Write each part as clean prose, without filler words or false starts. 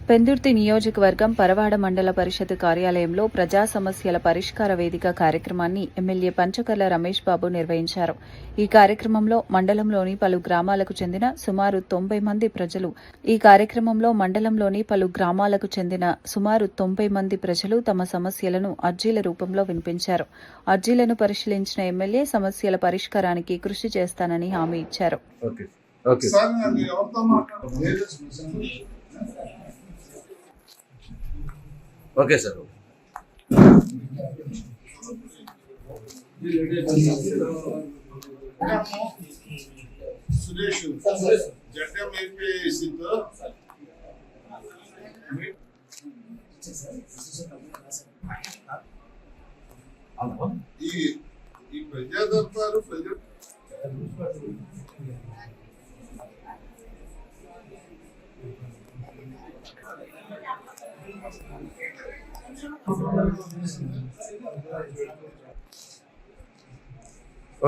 పెందుర్తి నియోజకవర్గం పరవాడ మండల పరిషత్ కార్యాలయంలో ప్రజా సమస్యల పరిష్కార వేదిక కార్యక్రమాన్ని ఎమ్మెల్యే పంచకర్ల రమేష్ బాబు నిర్వహించారు. ఈ కార్యక్రమంలో మండలంలోని పలు గ్రామాలకు చెందిన సుమారు 90 మంది ప్రజలు తమ సమస్యలను అర్జీల రూపంలో వినిపించారు. అర్జీలను పరిశీలించిన ఎమ్మెల్యే సమస్యల పరిష్కారానికి కృషి చేస్తానని హామీ ఇచ్చారు. Okay sir. సురేష్ జడ్ఎం ఏపీసీతో ఈ ప్రజా దర్బారు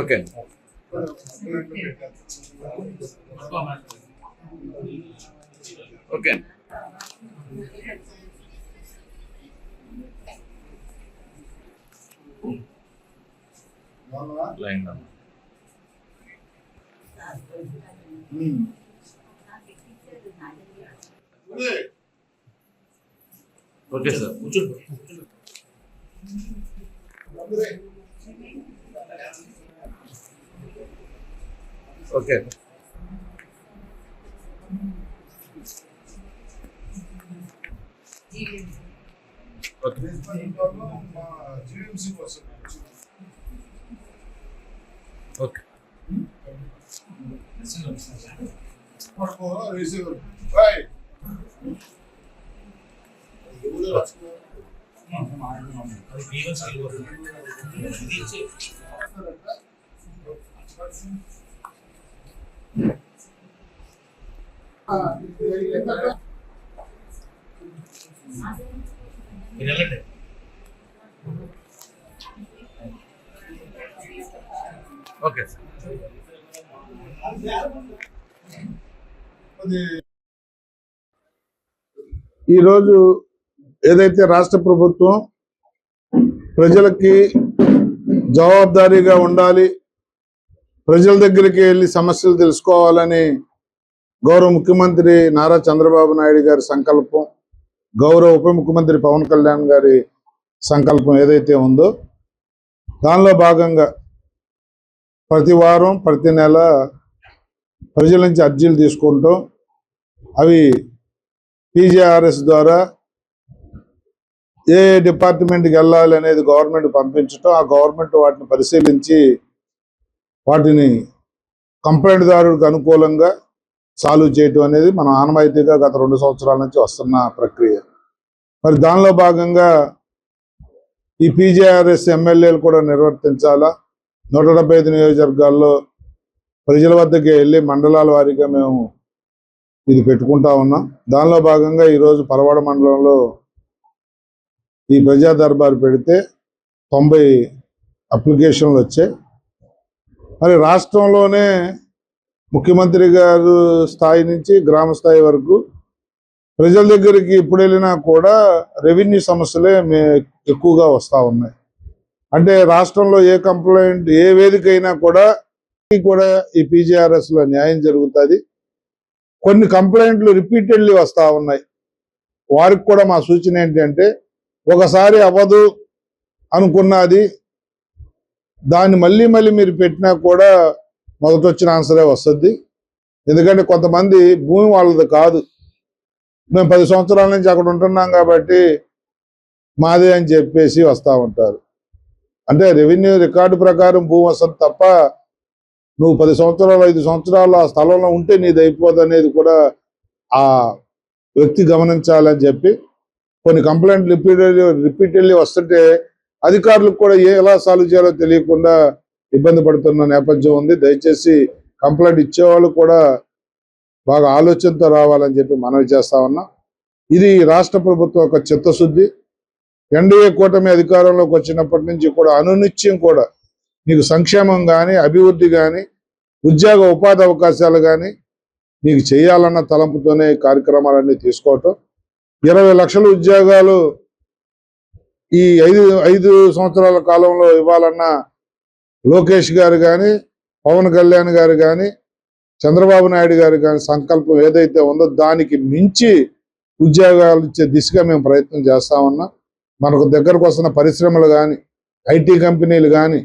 okay okay line okay sir. Okay okay okay sir. ఈరోజు ఏదైతే రాష్ట్ర ప్రభుత్వం ప్రజలకి జవాబుదారీగా ఉండాలి, ప్రజల దగ్గరికి వెళ్ళి సమస్యలు తెలుసుకోవాలని గౌరవ ముఖ్యమంత్రి నారా చంద్రబాబు నాయుడు గారి సంకల్పం, గౌరవ ఉప ముఖ్యమంత్రి పవన్ కళ్యాణ్ గారి సంకల్పం ఏదైతే ఉందో దానిలో భాగంగా ప్రతి వారం ప్రతి నెల ప్రజల నుంచి అర్జీలు తీసుకుంటాం. అవి పీజీఆర్ఎస్ ద్వారా ఏ డిపార్ట్మెంట్కి వెళ్ళాలి అనేది గవర్నమెంట్ పంపించటం, ఆ గవర్నమెంట్ వాటిని పరిశీలించి వాటిని కంప్లైంట్దారుడికి అనుకూలంగా సాల్వ్ చేయటం అనేది మన ఆనవాయితీగా గత 2 సంవత్సరాల నుంచి వస్తున్న ప్రక్రియ. మరి దానిలో భాగంగా ఈ పీజీఆర్ఎస్ ఎమ్మెల్యేలు కూడా నిర్వర్తించాలా. 175 నియోజకవర్గాల్లో ప్రజల వద్దకి వెళ్ళి మండలాల వారీగా మేము ఇది పెట్టుకుంటా ఉన్నాం. దానిలో భాగంగా ఈరోజు పరవాడ మండలంలో ఈ ప్రజా దర్బారు పెడితే 90 అప్లికేషన్లు వచ్చాయి. మరి రాష్ట్రంలోనే ముఖ్యమంత్రి గారు స్థాయి నుంచి గ్రామ స్థాయి వరకు ప్రజల దగ్గరికి ఎప్పుడు వెళ్ళినా కూడా రెవెన్యూ సమస్యలే ఎక్కువగా వస్తూ ఉన్నాయి. అంటే రాష్ట్రంలో ఏ కంప్లైంట్ ఏ వేదిక అయినా కూడా ఈ పీజీఆర్ఎస్లో న్యాయం జరుగుతుంది. కొన్ని కంప్లైంట్లు రిపీటెడ్లీ వస్తూ ఉన్నాయి. వారికి కూడా మా సూచన ఏంటంటే ఒకసారి అవ్వదు అనుకున్నది దాన్ని మళ్ళీ మీరు పెట్టినా కూడా మొదట వచ్చిన ఆన్సరే వస్తుంది. ఎందుకంటే కొంతమంది భూమి వాళ్ళది కాదు, మేము 10 సంవత్సరాల నుంచి అక్కడ ఉంటున్నాం కాబట్టి మాదే అని చెప్పేసి వస్తూ ఉంటారు. అంటే రెవెన్యూ రికార్డు ప్రకారం భూమి వస్తుంది తప్ప నువ్వు 10 సంవత్సరాలు 5 సంవత్సరాలు ఆ స్థలంలో ఉంటే నీది అయిపోదు అనేది కూడా ఆ వ్యక్తి గమనించాలని చెప్పి కొన్ని కంప్లైంట్లు రిపీటెడ్లీ వస్తుంటే అధికారులకు కూడా ఎలా సాల్వ్ చేయాలో తెలియకుండా ఇబ్బంది పడుతున్న నేపథ్యం ఉంది. దయచేసి కంప్లైంట్ ఇచ్చేవాళ్ళు కూడా బాగా ఆలోచనతో రావాలని చెప్పి మనవి చేస్తా ఉన్నా. ఇది రాష్ట్ర ప్రభుత్వం యొక్క చిత్తశుద్ధి. ఎన్డీఏ కూటమి అధికారంలోకి వచ్చినప్పటి నుంచి కూడా అనునిత్యం కూడా మీకు సంక్షేమం కానీ అభివృద్ధి కానీ ఉద్యోగ ఉపాధి అవకాశాలు కానీ మీకు చేయాలన్న తలంపుతోనే కార్యక్రమాలన్నీ తీసుకోవటం. 20 లక్షల ఉద్యోగాలు ఈ 5 సంవత్సరాల కాలంలో ఇవ్వాలన్న లోకేష్ గారు కానీ, పవన్ కళ్యాణ్ గారు కానీ, చంద్రబాబు నాయుడు గారు కానీ సంకల్పం ఏదైతే ఉందో దానికి మించి ఉద్యోగాలు ఇచ్చే దిశగా మేము ప్రయత్నం చేస్తా ఉన్నాం. మనకు దగ్గరకు వస్తున్న పరిశ్రమలు కానీ, ఐటీ కంపెనీలు కానీ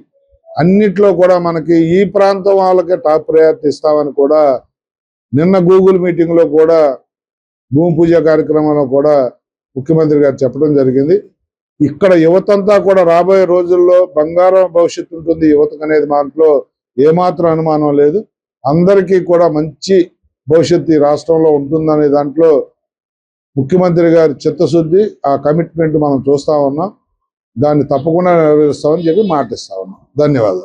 అన్నిట్లో కూడా మనకి ఈ ప్రాంతం వాళ్ళకే టాప్ ప్రయారిటీ ఇస్తామని కూడా నిన్న గూగుల్ మీటింగ్లో కూడా భూమి పూజ కార్యక్రమంలో కూడా ముఖ్యమంత్రి గారు చెప్పడం జరిగింది. ఇక్కడ యువతంతా కూడా రాబోయే రోజుల్లో బంగారం భవిష్యత్తు ఉంటుంది యువతకు అనేది దాంట్లో ఏమాత్రం అనుమానం లేదు. అందరికీ కూడా మంచి భవిష్యత్తు ఈ రాష్ట్రంలో ఉంటుందనే దాంట్లో ముఖ్యమంత్రి గారి చిత్తశుద్ధి, ఆ కమిట్మెంట్ మనం చూస్తా ఉన్నాం. దాన్ని తప్పకుండా నెరవేరుస్తామని చెప్పి మాటిస్తా ఉన్నాం. ధన్యవాదాలు.